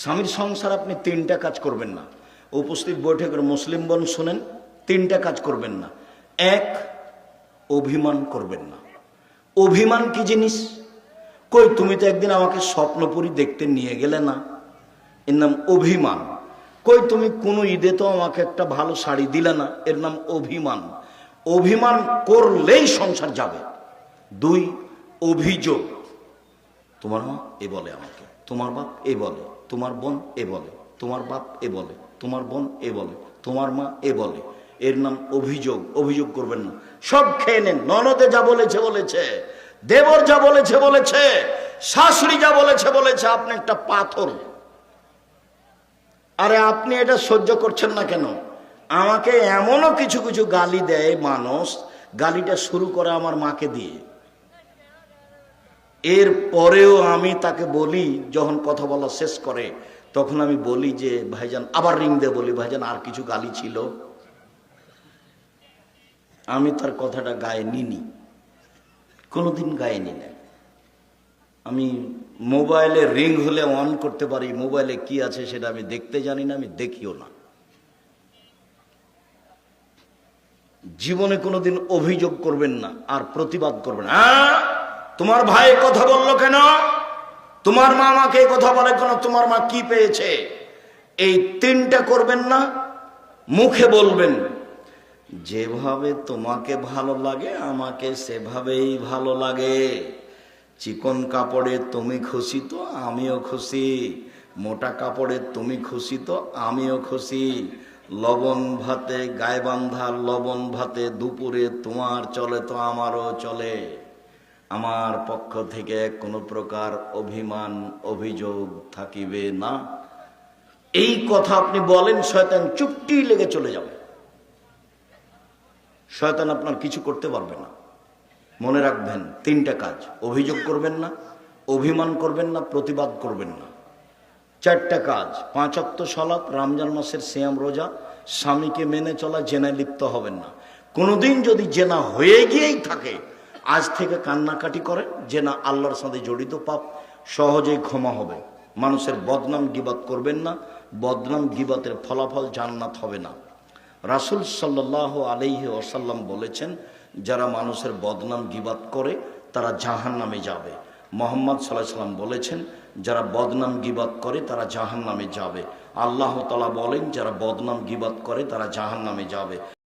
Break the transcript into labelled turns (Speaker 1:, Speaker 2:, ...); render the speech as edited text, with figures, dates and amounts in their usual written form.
Speaker 1: স্বামীর সংসার আপনি তিনটা কাজ করবেন না। উপস্থিত বৈঠকের মুসলিম বোন শুনেন, তিনটা কাজ করবেন না। এক, অভিমান করবেন না। অভিমান কি জিনিস? কই তুমি তো একদিন আমাকে স্বপ্নপুরী দেখতে নিয়ে গেলে না, এর নাম অভিমান। কই তুমি কোনো ঈদে তো আমাকে একটা ভালো শাড়ি দিলে না, এর নাম অভিমান। অভিমান করলেই সংসার যাবে। দুই, অভিযোগ। তোমার মা এ বলে আমাকে, তোমার বাপ এ বলে, তোমার বোন এ বলে, তোমার বাপ এ বলে, তোমার বোন এ বলে, তোমার মা এ বলে, এর নাম অভিযোগ। অভিযোগ করবেন না, সব খেয়ে নেন। ননদে যা বলেছে বলেছে, দেবর যা বলেছে বলেছে, শাশুড়ি যা বলেছে বলেছে, আপনি একটা পাথর। আরে আপনি এটা সহ্য করছেন না কেন? আমাকে এমনও কিছু কিছু গালি দেয় মানুষ, গালিটা শুরু করে আমার মাকে দিয়ে। এর পরেও আমি তাকে বলি, যখন কথা বলা শেষ করে তখন আমি বলি যে ভাইজান, আবার রিং দিয়ে বলি, ভাইজান আর কিছু গালি ছিল। আমি তার কথাটা গায়ে নিনি, কোনোদিন গায়ে নি না। আমি মোবাইলে রিং হলে অন করতে পারি, মোবাইলে কি আছে সেটা আমি দেখতে জানি না, আমি দেখিও না। জীবনে কোনোদিন অভিযোগ করবেন না আর প্রতিবাদ করবেন না। তোমার ভাই কথা বললো কেন, তোমার মা আমাকে কথা বলে কেন, তোমার মা কি পেয়েছে, এই তিনটা করবেন না। মুখে বলবেন যেভাবে তোমাকে ভালো লাগে আমাকে সেভাবেই ভালো লাগে। চিকন কাপড়ে তুমি খুশি তো আমিও খুশি, মোটা কাপড়ে তুমি খুশি তো আমিও খুশি। লবণ ভাতে গায়ে বান্ধা লবণ ভাতে দুপুরে তোমার চলে তো আমারও চলে। আমার পক্ষ থেকে কোনো প্রকার অভিমান অভিযোগ থাকিবে না। এই কথা আপনি বলেন, শয়তান চুপটি লেগে চলে যাবে। শয়তান আপনার কিছু করতে পারবে না। মনে রাখবেন তিনটা কাজ: অভিযোগ করবেন না, অভিমান করবেন না, প্রতিবাদ করবেন না। চারটা কাজ: 5 ওয়াক্ত সালাত, রমজান মাসের সিয়াম রোজা, স্বামীকে মেনে চলা, জেনায় লিপ্ত হবেন না। কোনোদিন যদি জেনা হয়ে গিয়েই থাকে, আজ থেকে কান্নাকাটি করেন, জেনা আল্লাহর সাথে জড়িত পাপ, সহজেই ক্ষমা হবে। মানুষের বদনাম গীবাত করবেন না, বদনাম গীবাতের ফলাফল জান্নাত হবে না। রাসূল সাল্লাল্লাহু আলাইহি ওয়াসাল্লাম বলেছেন, যারা মানুষের বদনাম গীবাত করে তারা জাহান্নামে যাবে। মুহাম্মদ সাল্লাল্লাহু আলাইহি ওয়াসাল্লাম বলেছেন, যারা বদনাম গীবাত করে তারা জাহান্নামে যাবে। আল্লাহ তাআলা বলেন, যারা বদনাম গীবাত করে তারা জাহান্নামে যাবে।